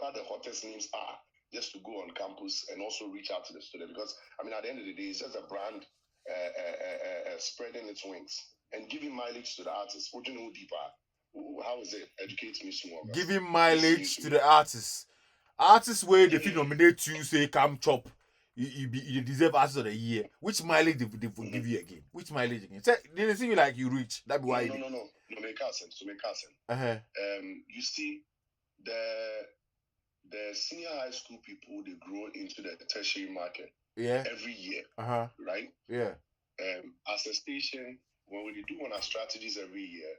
whoever the hottest names are, just to go on campus and also reach out to the student. Because I mean, at the end of the day, it's just a brand spreading its wings and giving mileage to the artists. What do you know deeper? How is it? Educate me some more. Giving mileage to the artists. Artists where they feel nominate you, say come chop. You deserve artist of the year. Which mileage they will give you again? Which mileage again? Say, they see you like you rich. That be why. No. Make sense. So make sense. You see, the senior high school people, they grow into the tertiary market. Yeah. Every year. Right. Yeah. As a station, when we do on our strategies every year,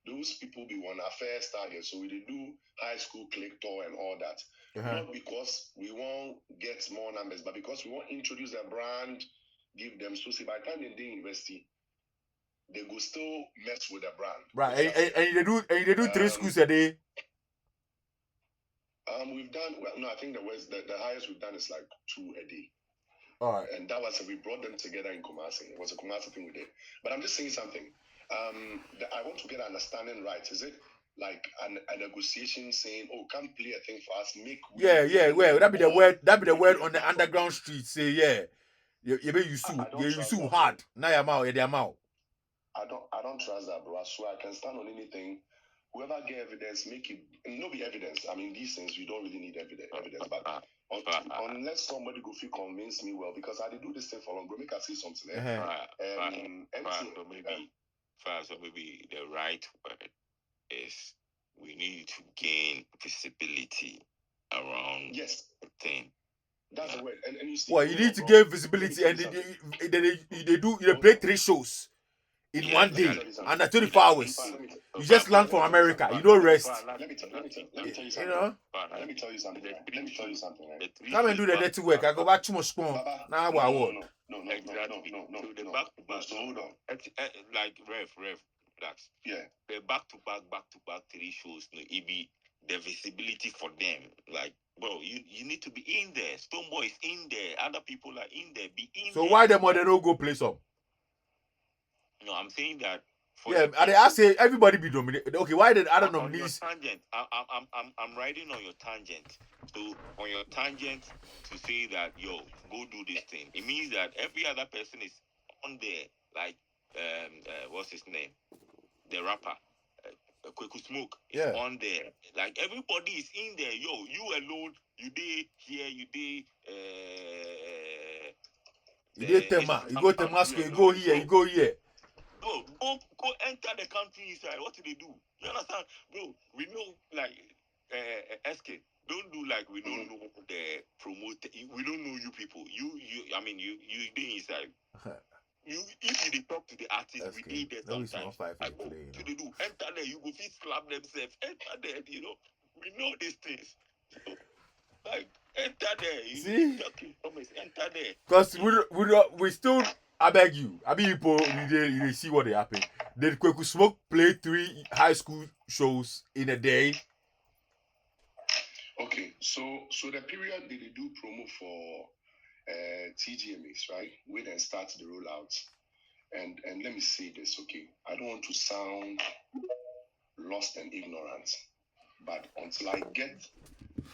those people be on our first target. So we do high school click tour and all that. Not because we won't get more numbers, but because we want to introduce a brand, give them. So see, by the time they're in university, they go still mess with the brand. Right. And they do 3 schools a day. We've done I think the highest we've done is like 2 a day. All right. And that was we brought them together in Kumasi. It was a Kumasi thing we did. But I'm just saying something. I want to get an understanding right. Is it like a negotiation saying, "Oh, come play a thing for us, make"? Well, that be the word. That be the word on the underground street. Say you sue hard. Now you're out. You're out. I don't trust that, bro. I swear I can stand on anything. Whoever get evidence, make it. No be evidence. I mean, these things you don't really need evidence, but unless somebody go feel convince me well, because I did do this thing for long. Bro, make I say something. So maybe the right word is we need to gain visibility around the thing. That's the word. And you see, well, you need to gain visibility, and they play 3 shows in one day under 24 hours. You just land from America. You don't rest. Let me tell you something. Let me tell you something. Right? Come and do the network. I go back to my spawn. Now I want. No. The back to back. So hold on. Like Rev, relax. Yeah. The back to back 3 shows. No, it be the visibility for them. Like, bro, you need to be in there. Stoneboy is in there. Other people are in there. Be in there. So why them they don't go play some? No, I'm saying that. I say everybody be dominated. Okay, why did other nominees? Tangent. I'm riding on your tangent. So on your tangent to say that go do this thing. It means that every other person is on there. Like what's his name? The rapper. Kweku Smoke is on there. Like everybody is in there. Yo, you alone. You did here. You did. You did Tema. You go to Moscow. You go here. You go here. Go enter the country inside. What do they do? You understand, bro? We know like SK. Don't do like we don't know the promoter. We don't know you people. You be inside. If you talk to the artist, we did there sometimes. What do they do? Enter there. You go fit slap themselves. Enter there. We know these things. So, like enter there. See? Enter there. Because we still. I beg you. I mean, people, you see what they happen. Did Kweku Smoke play 3 high school shows in a day? Okay, so the period they do promo for TGMAs, right? We then start the rollout. And let me say this, okay? I don't want to sound lost and ignorant, but until I get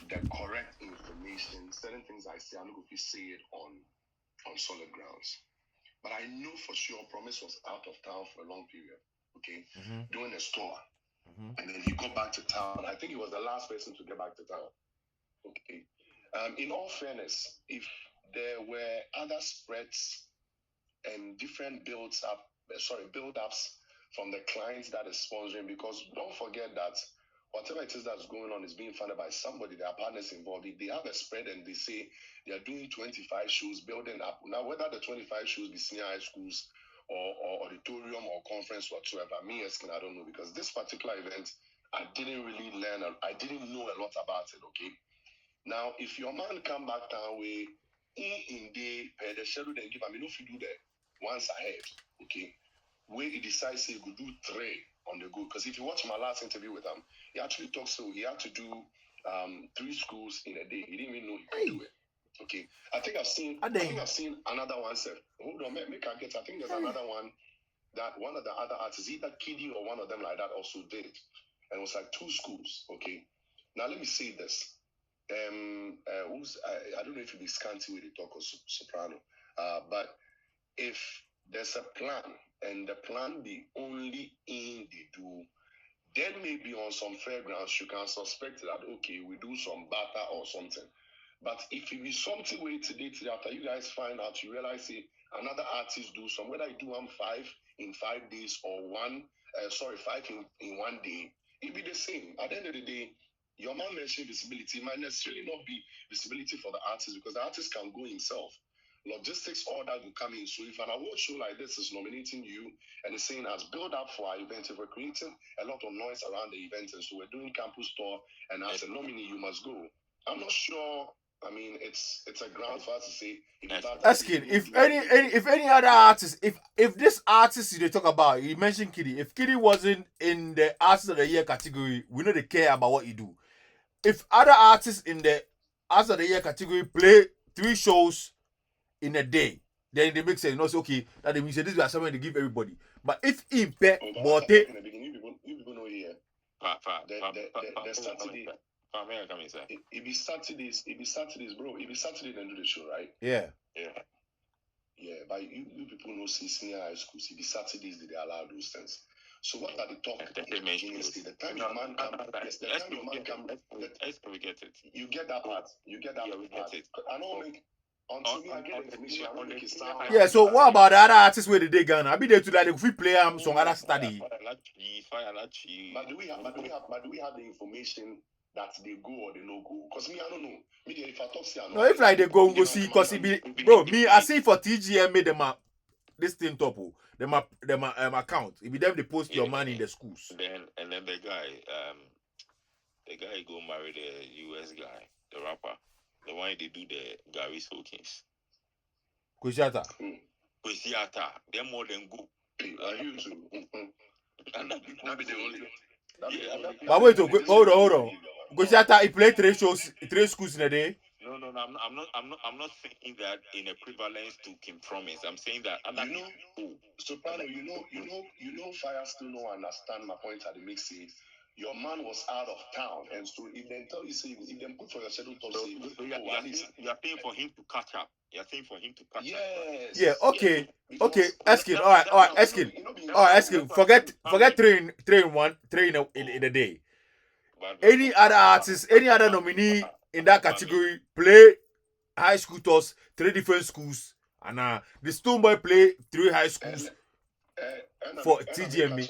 the correct information, certain things I say, I'm not going to say it on solid grounds. But I know for sure Promise was out of town for a long period, okay? Doing a store. And then he got back to town. I think he was the last person to get back to town, okay? In all fairness, if there were other spreads and different build-ups from the clients that is sponsoring, because don't forget that whatever it is that's going on is being funded by somebody. There are partners involved. If they have a spread and they say they are doing 25 shows, building up. Now, whether the 25 shows be senior high schools or auditorium or conference whatsoever, I don't know, because this particular event, I didn't really learn. I didn't know a lot about it, okay? Now, if your man come back down way, in the schedule they give, if you do that once ahead, okay? Where he decides he could do 3 on the go. Because if you watch my last interview with him, he actually talks so he had to do 3 schools in a day. He didn't even know he could do it. Okay. I think I've seen another one, sir. Hold on, make I get. I think there's another one that one of the other artists, either Kiddy or one of them like that, also did. And it was like 2 schools. Okay. Now let me say this. I don't know if it be scanty with the talk or soprano, but if there's a plan and the plan be only in the do, then maybe on some fairgrounds you can suspect that okay, we do some batter or something. But if it be something where today after you guys find out, you realize say another artist do some, whether you do one 5 in 5 days or five in one day, it be the same. At the end of the day, your man mentioned visibility might necessarily not be visibility for the artist because the artist can go himself. Logistics, all that will come in. So if an award show like this is nominating you and it's saying as build up for our event, if we're creating a lot of noise around the event, and so we're doing campus tour, and as a nominee, you must go. I'm not sure. I mean, it's a ground for us to say if that Asking if any other artist, if this artist they talk about, you mentioned Kiddy. If Kiddy wasn't in the artist of the year category, we know they care about what you do. If other artists in the artist of the year category play 3 shows in a day, then they make sense. You know, say, okay, that means this is something they give everybody. But if in pay, but in the beginning, you people know here. The Saturday. It be Saturdays, bro. It be Saturday then do the show, right? yeah. But you people know see senior high schools, it be Saturdays they allow those things. So what are the talk? The time your man come, yes, the time your man come, we get it. you get that part. You get that part. I don't make until me I get information. I don't make it sound. Yeah. So what about the other artists where they Ghana? I be there to like if we play some other study. But do we have the information that they go or they no go? Because me, I don't know. Me, if I talk, see, I know. No, if like they go see, because it be bro. Me, I see for TGM made them up this thing top. Them account. If be them they post your money in the schools. And then the guy go marry the US guy, the rapper, the one they do the Gary Hawkins. Kushata. They're more than good. I hear too. And that be the only. But wait, hold on. Kushata, he played 3 shows, 3 schools in a day. No, I'm not saying that in equivalence to Kim Promise. I'm saying that Soprano, you know, Fire still don't understand my point at the mix. Your man was out of town, and so if they tell you, say, if they put for your schedule, you are paying for him to catch up. You're paying for him to catch up. Yeah. Okay. Okay. Asking. All right. Asking. All right. Asking. Forget 3 in a day. Any other artist, any other nominee in that category play high school tours, 3 different schools, and the Stone Boy play 3 high schools for TGMA.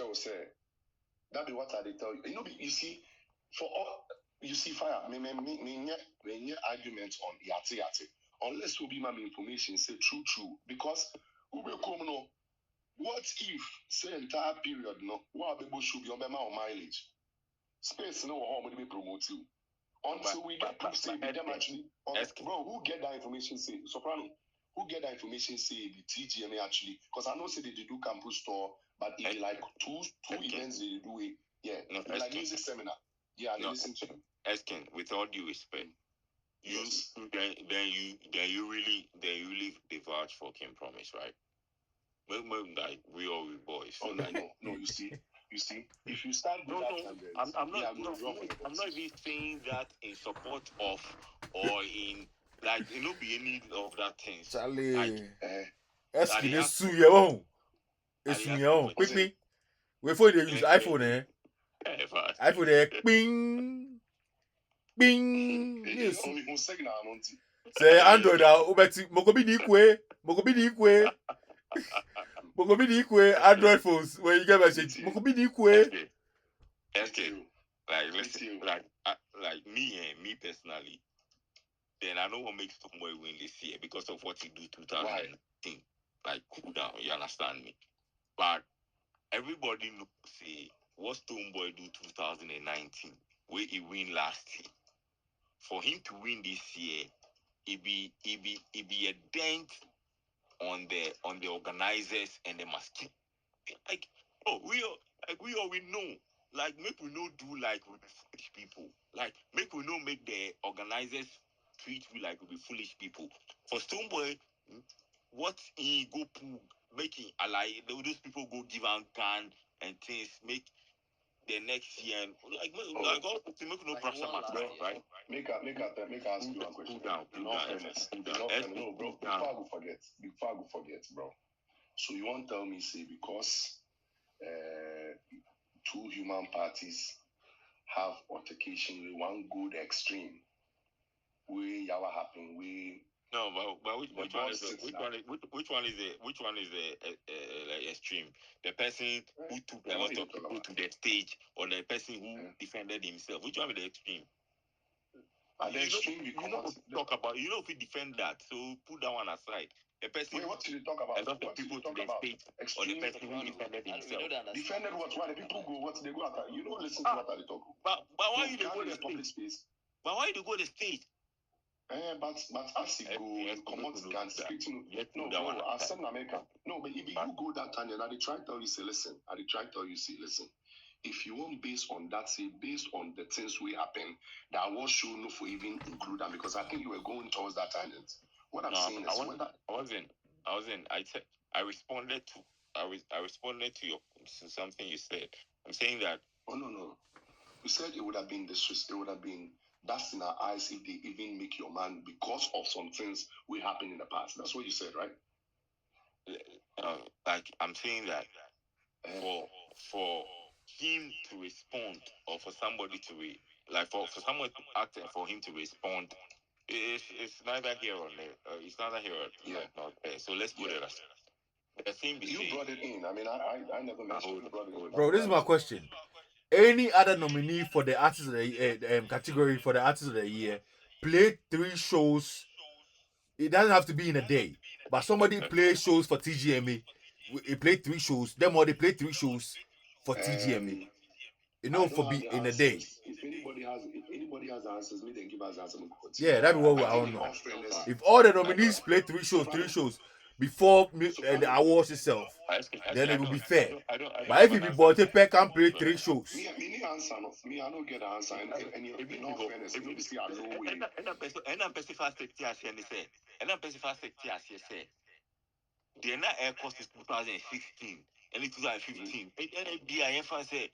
That be what I tell you. You see, for all you see, Fire, me arguments on yate. Unless we be my information say true, because we will come no. What if say entire period no? What people should be on my mileage? Space no how be promote you. Until we get proof say them actually. Bro, who get that information say Soprano? Who get that information say the TGMA actually? Because I know say they do campus tour, but it like two events they do it. Yeah, like music seminar. Yeah, I listen to you. Asking with all due respect, then you really vouch for Kim Promise, right? Like we all we boys. Oh no, you see, if you start I'm not even saying that in support of or in like you know be any of that things. Charlie, asking is sue your own. It's your own. Quick me. Before they use iPhone, iPhone, bing. Yes. Say Android, Mokobi Android phones where you get message. Mokobi Okay. Like listen, like me personally, then I don't want to make Stoneboy win this year because of what he do 2019. Like cool down, you understand me? But everybody knows say what Stoneboy do 2019, where he win last year. For him to win this year, it be a dent on the organizers and the masquerade. Like we know. Like make we no do like we be foolish people. Like make we no make the organizers treat we like we be foolish people. For Stoneboy, what he go pull making like those people go give out gun and things make the next year. And, like Oh. God to make no Like pressure one matter, last year. right? Make I ask you one question. Cool down, In cool all down, fairness, cool in down. all fairness, no, bro. Cool down. Before I go forget, bro. So you won't tell me, say, because two human parties have altercation with one good extreme, where yawa happen, we No, but which The which one boss is the, sits which down. one is which one is the like extreme? The person who took a What lot you of talk people about? to the stage, or the person who Yeah. defended himself? Which one is the extreme? At the You know, extreme, you know if we talk about, you know, if we defend that, so put that one aside. The person Wait, what did you talk a about? lot of What did people you to talk the about? stage, or the Extreme. person who No, defended we himself. don't understand. Defended what? Why the people go? What they go after? You don't listen to what they talk. But why No, you dey go can't the in public stage? space. But why you go the stage? But as you go, you come out and speak to no, bro. I said in America. No, but if you go that time, and I try to tell you, say, listen. I try to tell you, say, listen. If you want based on that, say based on the things we happen, that I was sure no for even include them because I think you were going towards that tangent. What I'm saying is when that I wasn't. I responded to. I responded to something you said. I'm saying that. oh no. You said it would have been disrespect. It would have been that's in our eyes if they even make your man because of some things we happened in the past. That's what you said, right? Like I'm saying that for him to respond, or for somebody to for someone to act and for him to respond, it's neither here or there. It's neither here or not there. So let's put it as the thing. You brought it in. I mean, I never mentioned you brought it in. Bro, this is my question. Any other nominee for the artist of the category for the artist of the year played 3 shows. It doesn't have to be in a day, but somebody plays shows for TGMA. He played 3 shows. Them all they played 3 shows for TGMA. You know, for be in a day. If anybody has answers, me then give us answers. Yeah, that'd be what I want to know. If all the nominees play 3 shows before the awards itself, then it will be fair. But if it be Bote Peck can play 3 shows. Me answer no. Me I don't get the answer. And in all fairness, obviously I know way. And I'm specified sector and I'm specified sector say. The na air cost is 2016 and 2015. And BIF say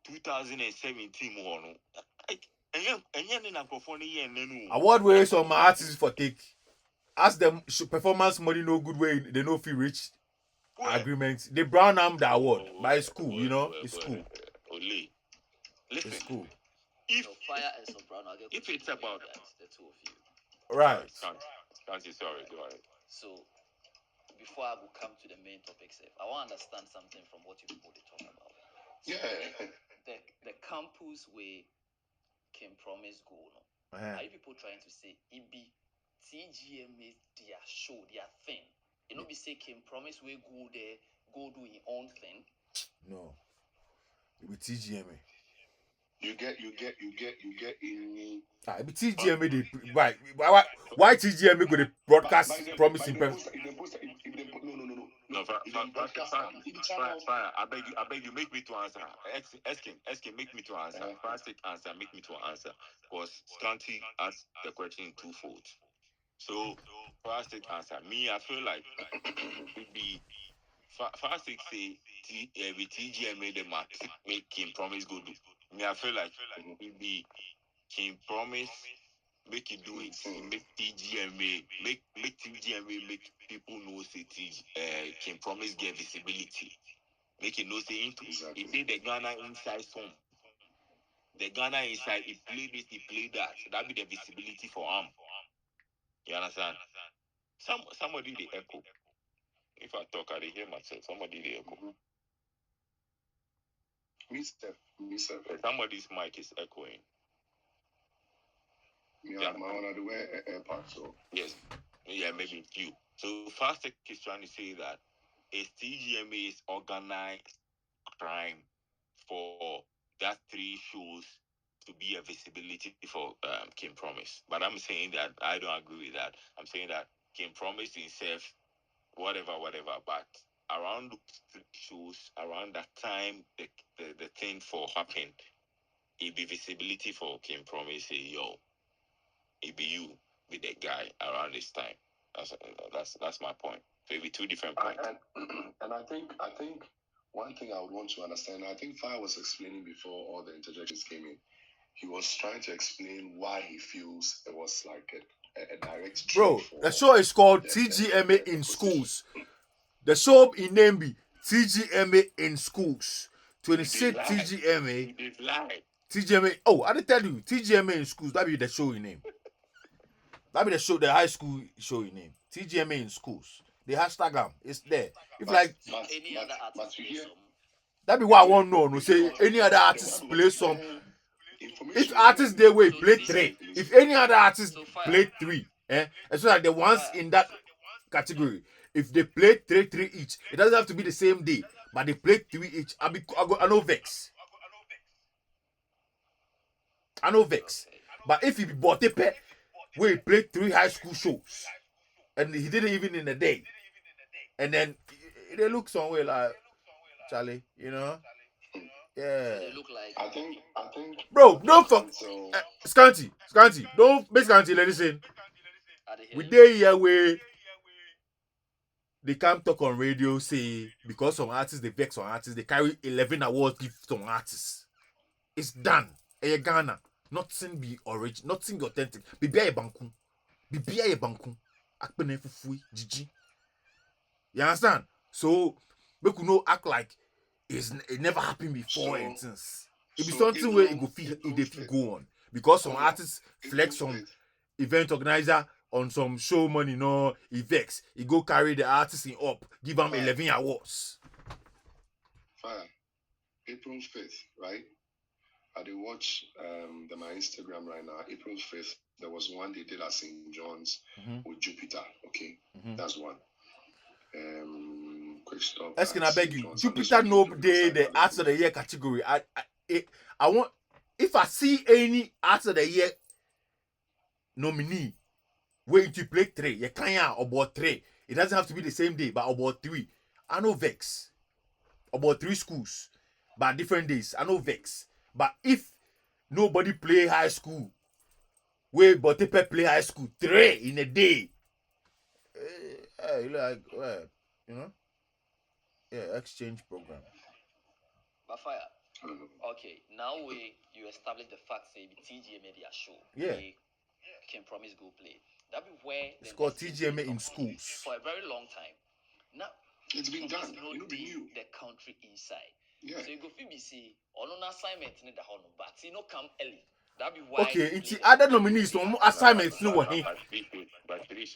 2017 more. And yeah, in a performing year and Award ways on my artists for take. Ask them performance money no good way they know if you reach agreement. They brown arm the award, but it's cool, you know. It's cool. Listen, it's cool. If Fire and some brown, if it's about the two of you. Right. Sorry, go ahead. So before I will come to the main topic, I want to understand something from what you people they talk about. So the campus where can promise go no. Are you people trying to say it be TGMA their show, their thing? You know, be say can promise we go there, go do your own thing. No. It be TGMA. You get any. It be TGMA. Why TGMA go to broadcast promising? No. Fire. I beg you, make me to answer. Asking, make me to answer. First answer, make me to answer. Because Scanty asked the question in 2 folds. So first answer. Me, I feel like it be first say with TGMA the make him promise go do. Me, I feel like it be him promise. Make it do it. Make TGMA. Make TGMA. Make people know say can promise get visibility. Make it know say into. If they the Ghana inside song, the Ghana inside, he play this, he play that. That be the visibility for him. You understand? Somebody the echo. If I talk, I hear myself. Somebody the echo. Me, sir. Somebody's mic is echoing. Yeah, my one of the way AirPods. So yes, yeah, maybe it's you. So Fastech is trying to say that a TGMA is organized crime for that 3 shows to be a visibility for Kim Promise. But I'm saying that I don't agree with that. I'm saying that Kim Promise himself, whatever. But around those shows, around that time, the thing for happened, it be visibility for Kim Promise. Say, yo, it be you with the guy around this time. That's my point. So it be 2 different points. And I think one thing I would want to understand, I think Fire was explaining before all the interjections came in. He was trying to explain why he feels it was like a direct Bro, for the show is called the TGMA in position. schools. The show in name be TGMA in schools. 26 lie. TGMA. They lie. TGMA. Oh, I didn't tell you. TGMA in schools. That be the show in name. That be the show, the high school show in name. TGMA in schools. The hashtag it's there. If like Any other artist you play hear, some? that be what I want to know. No say any other artist play some. If artists they way play 3, if any other artist play 3, and so like the ones in that category, if they play 3 each, it doesn't have to be the same day, but they play 3 each. I know vex. I know vex. Okay. But if he be Botepe, where he played 3 high school shows, and he did it even in a day, and then they look somewhere like Charlie, you know. Yeah. So they look like. I think, Bro, don't fuck. so. Scanty. Don't make Scanty. Listen. Are they We hearing? dey here where they can't talk on radio, say because some artists they vex on artists, they carry 11 awards give some artists. It's done. Eye Ghana. Nothing be original, nothing be authentic. Bibi aye banku. Bibi aye banku. Akpene fufui, Gigi. You understand? So we could not act like it never happened before and since. It be something where it go feel it go on. Because some artists flex some event organizer on some show money, no, he vex. He go carry the artist in up, give him 11 awards. Fire. April 5th, right? I did watch my Instagram right now. April 5th, there was one they did at St. John's with Jupiter. Okay, that's one. Quick stop. Can I beg you? Jupiter no day the artist of the year category. I want if I see any artist of the year nominee where you play 3, you can't about 3. It doesn't have to be the same day, but about 3. I know vex. About 3 schools, but different days. I know vex. But if nobody play high school, where Botepe play high school 3 in a day, like you know, exchange program. But Fire. Okay, now you establish the fact say TGMA their show. Yeah. They can promise go play. That be where it's called TGMA in schools for a very long time. Now it's been done. You know, the country inside. Yeah. So you go feel see on an assignment in the honor, but you know come early. That be why. Okay, it's other nominees no more assignments no one.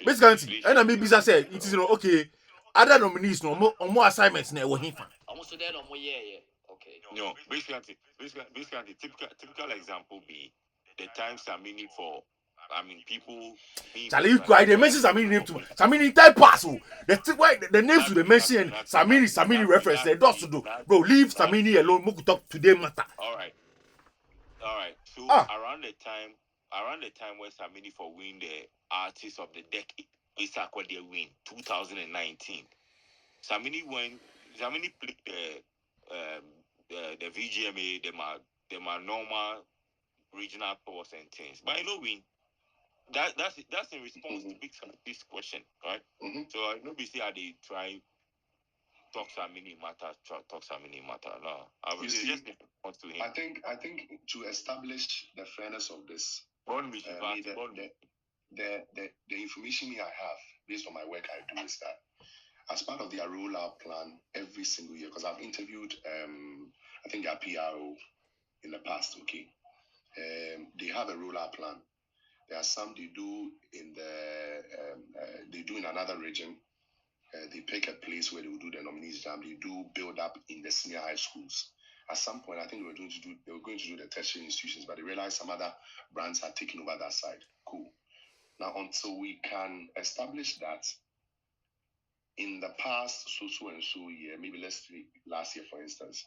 Basically, and I mean business say it is okay. Other nominees no more assignments na one fan. Almost there no more yeah. Okay. No, basically, typical example be the times are meaning for. I mean, people. Charlie, you cry. They mention Samini name too. Samini type pass. The names to the mention Samini reference. They does to do. Bro, leave Samini alone. Moku talk today matter. All right. So around the time where Samini for win the artist of the decade, it's what they win 2019. Samini played the VGMA, them are normal regional tours and things, but I know win. That's in response to this question, right? Mm-hmm. So I know see how they try talk Samini matter. No, I was just in response to him. I think to establish the fairness of this, the information I have based on my work I do is that as part of their rollout plan every single year, because I've interviewed I think their PRO in the past, okay, they have a rollout plan. There are some they do in another region. They pick a place where they will do the nominees jam. They do build up in the senior high schools. At some point, I think they were going to do the tertiary institutions, but they realized some other brands are taking over that side. Cool. Now, until we can establish that in the past so and so year, maybe let's say last year, for instance,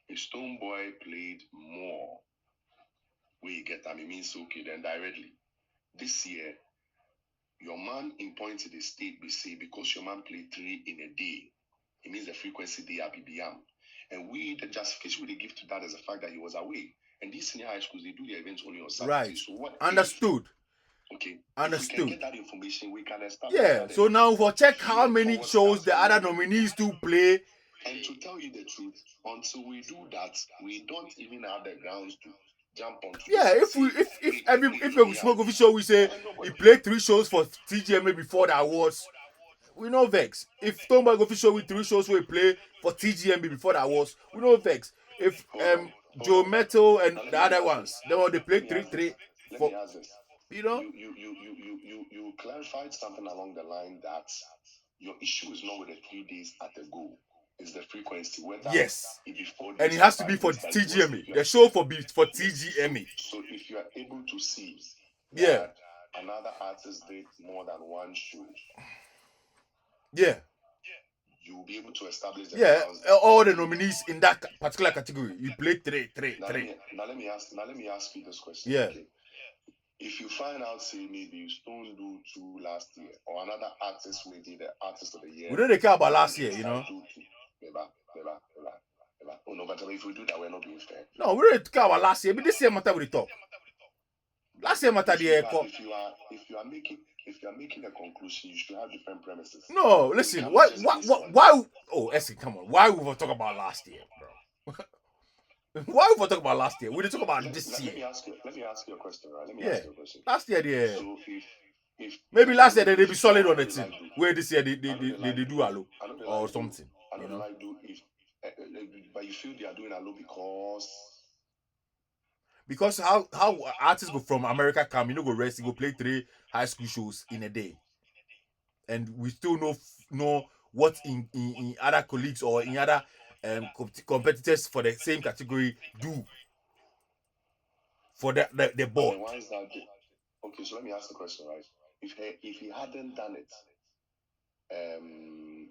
if Stonebwoy played more, we get them, it means okay, then directly. This year, your man in point to the state be say because your man played 3 in a day, it means the frequency they are BBM. And the justification we give to that is the fact that he was away. And these senior high schools, they do their events only on Saturday. Right. So what? Understood. Okay. Understood. If we can get that information, we can establish. Yeah. So now for check how many shows the other nominees to play And to tell you the truth, until we do that, we don't even have the grounds to jump on. Yeah, if a smoke official we say he played 3 shows for TGMA before the awards, we no vex. If Tombago official with 3 shows we play for TGMB before the awards, we no vex. If Joe Metal and the other ones, they play 3-3 for, you know. You clarified something along the line that your issue is not with the 3 days at the go. It's the frequency. Yes. And it has to be for TGME. The show for TGME. So if you are able to see that another artist did more than one show, you will be able to establish all the nominees in that particular category. You play 3. Now let me ask you this question. Yeah. Okay. If you find out, say maybe Stone do 2 last year, or another artist will be the artist of the year. We don't care about last year, you know. Never. Oh no, but if we do that, we're not being fair. No, we don't care about last year, but this year matter with the talk. Last year matter the airport. If you are making a conclusion, you should have different premises. No, listen. Why? Oh, Essie, come on. Why we were talking about last year, bro? Why we were talking about last year? We didn't talk about this year. Let me ask you a question, right? Let me ask you a question. Last year, yeah. So if maybe last year they be solid on the team. Where this year they do allo or something. I don't like do if, but you feel they are doing allo because how artists go from America come, you know, go rest, you go play 3 high school shows in a day, and we still know what in other colleagues or in other competitors for the same category do for the board. Okay, so let me ask the question, right? If he hadn't done it,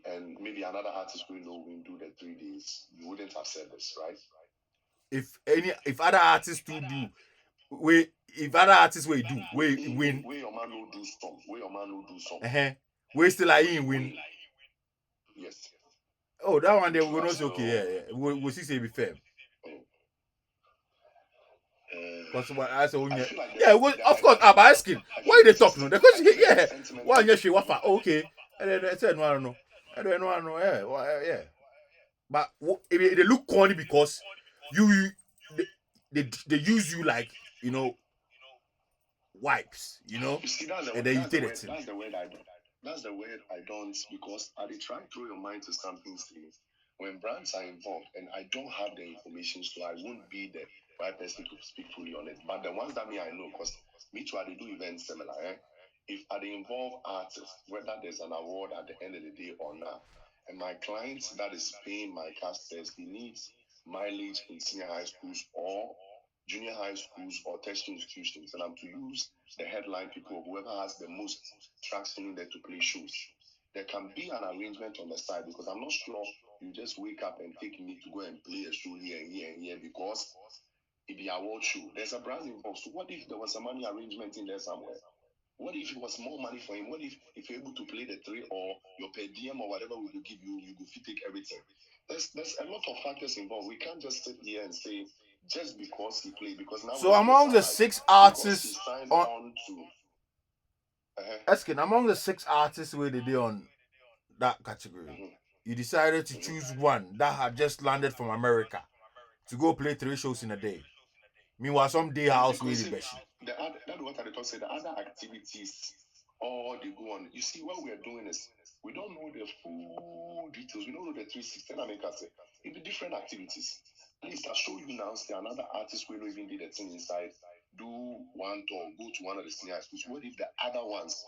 and maybe another artist we know will do the 3 days, you wouldn't have said this, right? If other artists do if other artists we do we win, where your man will do some, we still like in win. Yes. Oh, that one there we not say okay, yeah. We'll see say be fair. Because I say of course I'm asking why they talk no the question why you say wafa okay and then I said no I don't know yeah but they look corny because they use you like, you know, wipes, you know, you see, and then you take it. That's the word I don't. That's the word I don't, because I try to throw your mind to something serious. When brands are involved and I don't have the information, so I won't be the right person to speak fully on it. But the ones that I know, because me too, I do events similar. If I involve artists, whether there's an award at the end of the day or not, and my clients that is paying my cast says he needs mileage in senior high schools or junior high schools or tertiary institutions, and I'm to use the headline people, whoever has the most traction in there to play shows. There can be an arrangement on the side, because I'm not sure you just wake up and take me to go and play a show here and here and here because it be a award show. There's a brand involved. So what if there was a money arrangement in there somewhere? What if it was more money for him? What if you're able to play the 3 or your per diem or whatever we will give you, you go take everything? There's a lot of factors involved. We can't just sit here and say just because he played, because now. So among the 6 artists asking among the 6 artists where they did on that category, you decided to choose one that had just landed from America to go play 3 shows in a day. Meanwhile, some day house with the best. That's what I don't say. The other activities, all they go on. You see, what we are doing is we don't know the full details. We don't know the 360. I make us say it be different activities. At least I'll show you now. See another artist we don't even did the thing inside. Do one tour, go to one of the senior schools. What if the other ones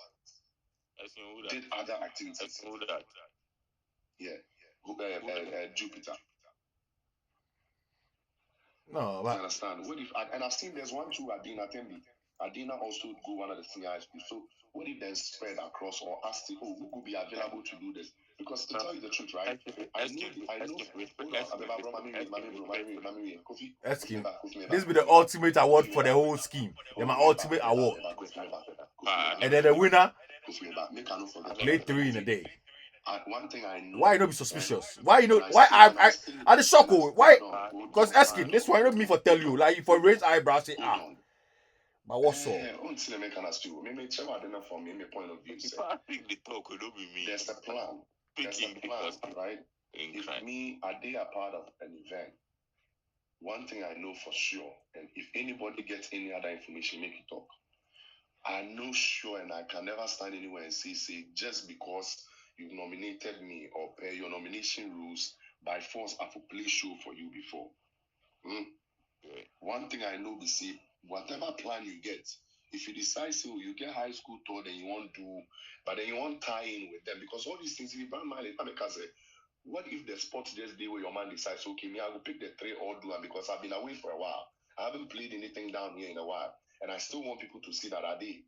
did other activities? Yeah, Jupiter. No, but you understand. What if? And I've seen there's one too. Adina Tembi. Adina also go one of the senior high schools. So what if they're spread across, or ask who could be available to do this? Because to tell you the truth, right? I know. This be the ultimate award for the whole scheme. They're my ultimate award. And then the winner play 3 in a day. One thing I know. Why you not be suspicious? Why you know? Why I the shock? Why? Because asking this one not me for tell you. Like if I raise eyebrows, say but what's up? There's a plan, right? If me, are they a part of an event? One thing I know for sure, and if anybody gets any other information, make it talk. I know sure, and I can never stand anywhere and say just because you've nominated me or per your nomination rules, by force, I will play show for you before. One thing I know, we see, whatever plan you get, if you decide you get high school tour, then you want to, but then you want tie in with them, because all these things, if you brand man, what if the sports just day where your man decides, okay, me, I will pick the 3 or do it, because I've been away for a while. I haven't played anything down here in a while, and I still want people to see that I did.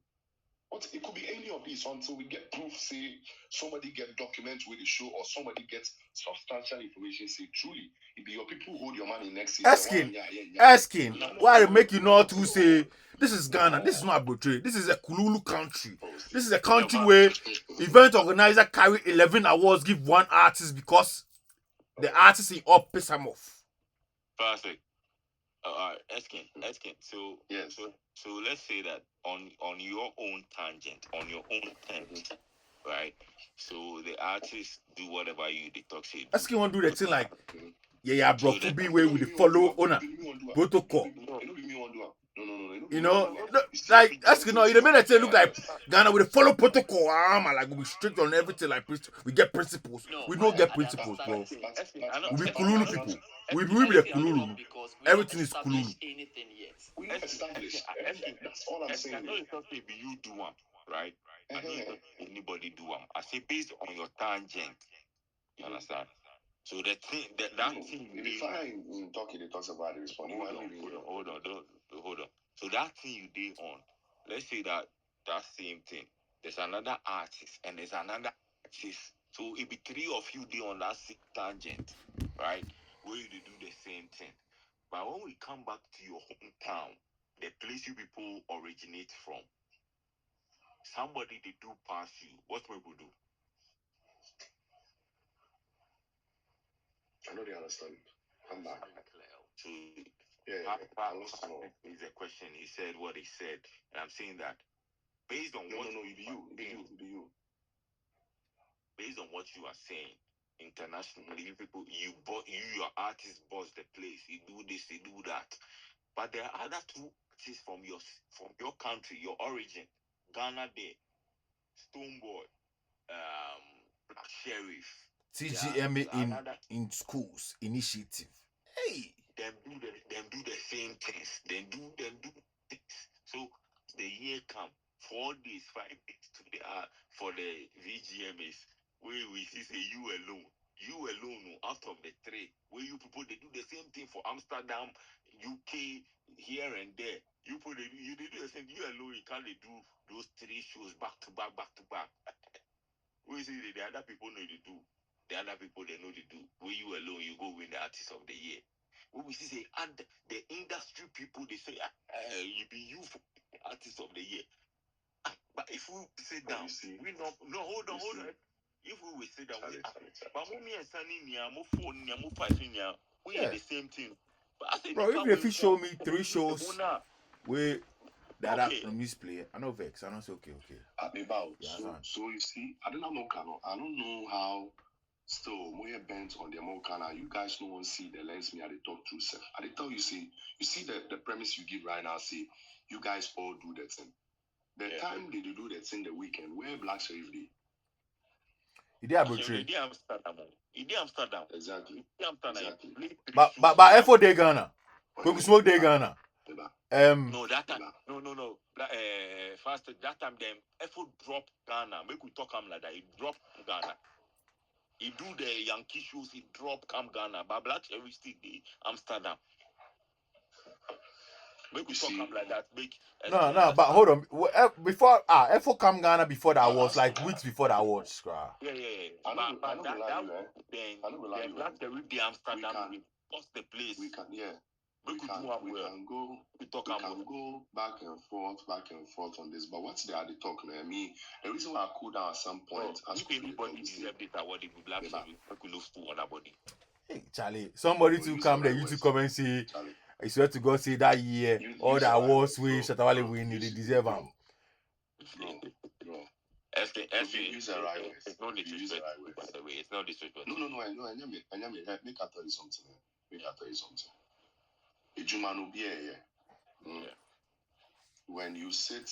But it could be any of these until we get proof, say somebody get documents with the show, or somebody gets substantial information, say truly, it be your people who hold your money next season. Asking, why make you not to say, this is Ghana, this is not Aoty, this is a Kululu country. This is a country where event organizer carry 11 awards, give one artist because the artist in up piss him off. Perfect. Asking. So yes. So let's say that on your own tangent, on your own tent, right? So the artists do whatever you the talk say. Asking want to do the thing like bro, to be where we follow owner protocol. You know, like asking no, you made it look like Ghana with follow protocol. Like we strict on everything. Like we get principles. We don't get principles, bro. We be Kululu people. We be the Kululu. Everything is Kululu. We not established. That's all I'm saying. I know it's not say you do one, right? I know anybody do one. I say based on your tangent. You understand? So the thing that thing. If I talking, it talks about the response. Hold on. So that thing you did on, let's say that same thing. There's another artist and there's another artist. So it be 3 of you did on that same tangent, right? Where you do the same thing. But when we come back to your hometown, the place you people originate from, somebody they do pass you, what will we do? I know they understand. Come back. So is a question. He said what he said, and I'm saying that based on what you based on what you are saying internationally, you people, your artist boss the place, you do this, you do that, but there are other 2 artists from your country, your origin, Ghana Day, Stoneboy, Black Sheriff, TGMA in schools initiative. Hey, them do the same things. Them do things. So the year come 4 days, 5 days to the for the VGMAs. Where we see say you alone out of the 3. Where you people they do the same thing for Amsterdam, UK, here and there. You people they do the same. You alone you can't do those 3 shows back to back. We see the other people know they do. The other people they know they do. Where you alone you go win the artist of the year. We see say and the industry people they say you be you for artist of the year. But if we sit down, we hold on. If we will sit down, but me and Sunny Niamo 4 Niamo 5 we are the same thing. But I say, bro, if you show me 3 shows where that nominees play, I know vex. I don't say okay. So you see, I don't know how. Still, we're bent on the Americana. You guys don't want to see the lens me at the talk through self. I tell you, see the premise you give right now, see, you guys all do that thing. The time they do that thing the weekend, where Black Sheriff Day? He did Aoty. He did Amsterdam. Exactly. But F4 Day Ghana. We could smoke Day Ghana. No, that time. No. First that time them F4 drop Ghana. Make we talk like that. He drop Ghana. He do the Yankee shows, he drop Camp Ghana, but Black Cherry still the Amsterdam. Make we talk like that. No, but hold on. Before F4 Camp Ghana before that was like weeks before that was. Yeah. But then Black Cherry the Amsterdam, what's the place? We can go back and forth on this. But what's the other talk now? I mean, the reason why I cool down at some point. If anybody deserve this award, it will Black Cherry. We could look for other body. Hey, Charlie, somebody to come there, YouTube comment say, I swear to God, say that year, all the awards we Shatawale win, they deserve them. use the right words. It's not disrespectful, by the way. It's not disrespectful. No. I know. Make I tell you something. Ejuma no be here. When you sit